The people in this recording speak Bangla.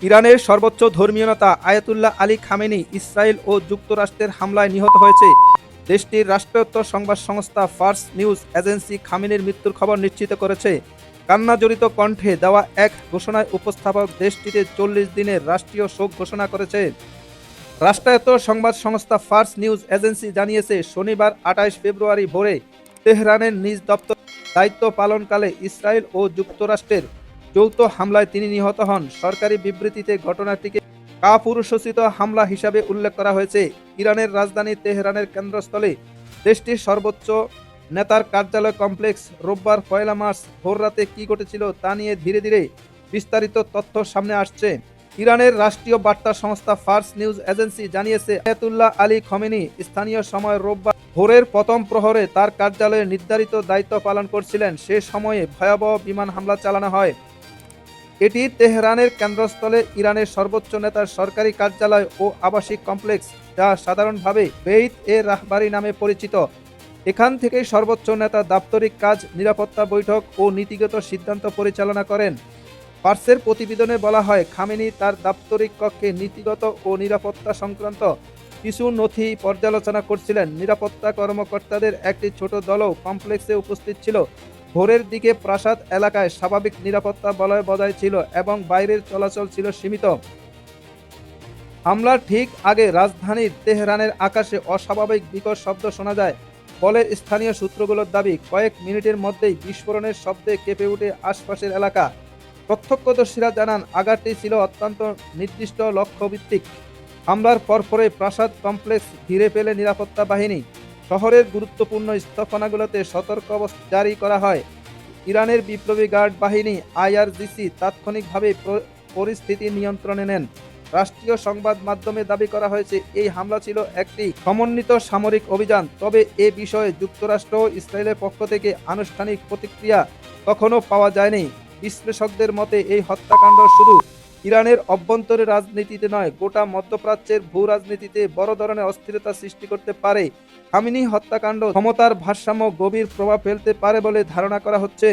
ইরানের সর্বোচ্চ ধর্মীয় নেতা আয়াতুল্লাহ আলী খামেনি ইসরায়েল ও যুক্তরাষ্ট্রের হামলায় নিহত হয়েছে। দেশটির রাষ্ট্রায়ত্ত সংবাদ সংস্থা ফার্স নিউজ এজেন্সি খামেনির মৃত্যুর খবর নিশ্চিত করেছে। কান্নাজড়িত কণ্ঠে দেওয়া এক ঘোষণায় উপস্থাপক দেশটিতে 40 দিনের রাষ্ট্রীয় শোক ঘোষণা করেছে। রাষ্ট্রায়ত্ত সংবাদ সংস্থা ফার্স নিউজ এজেন্সি জানিয়েছে, শনিবার 28 ফেব্রুয়ারি ভোরে তেহরানের নিজ দপ্তর দায়িত্ব পালনকালে ইসরায়েল ও যুক্তরাষ্ট্রের যৌথ হামলায় তিনি নিহত হন। সরকারি বিবৃতিতে ঘটনাটিকে কাপুরুষোচিত হামলা হিসাবে উল্লেখ করা হয়েছে। ইরানের রাজধানী তেহরানের কেন্দ্রস্থলে দেশটির সর্বোচ্চ নেতার কার্যালয় কমপ্লেক্স রোববার 1 মার্চ ভোররাতে কি ঘটেছিল তা নিয়ে ধীরে ধীরে বিস্তারিত তথ্য সামনে আসছে। ইরানের রাষ্ট্রীয় বার্তা সংস্থা ফার্স নিউজ এজেন্সি জানিয়েছে, আয়াতুল্লাহ আলী খমেনি স্থানীয় সময় রোববার ভোরের প্রথম প্রহরে তার কার্যালয়ে নির্ধারিত দায়িত্ব পালন করছিলেন। সে সময়ে ভয়াবহ বিমান হামলা চালানো হয়। এটি তেহরানের কেন্দ্রস্থলে ইরানের সর্বোচ্চ নেতার সরকারি কার্যালয় ও আবাসিক কমপ্লেক্স, যা সাধারণভাবে বেইত এ রাহবারি নামে পরিচিত। এখান থেকেই সর্বোচ্চ নেতা দাপ্তরিক কাজ, নিরাপত্তা বৈঠক ও নীতিগত সিদ্ধান্ত পরিচালনা করেন। ফার্সের প্রতিবেদনে বলা হয়, খামেনি তার দাপ্তরিক কক্ষে নীতিগত ও নিরাপত্তা সংক্রান্ত কিছু নথি পর্যালোচনা করছিলেন। নিরাপত্তা কর্মকর্তাদের একটি ছোট দলও কমপ্লেক্সে উপস্থিত ছিল। ভোরের দিকে প্রাসাদ এলাকায় স্বাভাবিক নিরাপত্তা বলয় বজায় ছিল এবং বাইরের চলাচল ছিল সীমিত। হামলার ঠিক আগে রাজধানীর তেহরানের আকাশে অস্বাভাবিক বিকট শব্দ শোনা যায় বলে স্থানীয় সূত্রগুলোর দাবি। কয়েক মিনিটের মধ্যেই বিস্ফোরণের শব্দে কেঁপে ওঠে আশপাশের এলাকা। প্রত্যক্ষদর্শীরা জানান, আঘাতটি ছিল অত্যন্ত নির্দিষ্ট লক্ষ্যভিত্তিক। হামলার পরপরই প্রাসাদ কমপ্লেক্স ঘিরে ফেলে নিরাপত্তা বাহিনী। শহরের গুরুত্বপূর্ণ স্থাপনাগুলোতে সতর্ক অবস্থা জারি করা হয়। ইরানের বিপ্লবী গার্ড বাহিনী আইআরজিসি তাৎক্ষণিকভাবে পরিস্থিতি নিয়ন্ত্রণে নেন। রাষ্ট্রীয় সংবাদ মাধ্যমে দাবি করা হয়েছে, এই হামলা ছিল একটি সমন্বিত সামরিক অভিযান। তবে এ বিষয়ে যুক্তরাষ্ট্র ও ইসরায়েলের পক্ষ থেকে আনুষ্ঠানিক প্রতিক্রিয়া কখনো পাওয়া যায়নি। বিশ্লেষকদের মতে এই হত্যাকাণ্ড শুধু ইরানের অভ্যন্তরীণ রাজনীতিতে নয়, গোটা মধ্যপ্রাচ্যের ভূ রাজনীতিতে বড় ধরনের অস্থিরতা সৃষ্টি করতে পারে। খামেনি হত্যাকাণ্ড ক্ষমতার ভারসাম্য গভীর প্রভাব ফেলতে পারে বলে ধারণা করা হচ্ছে।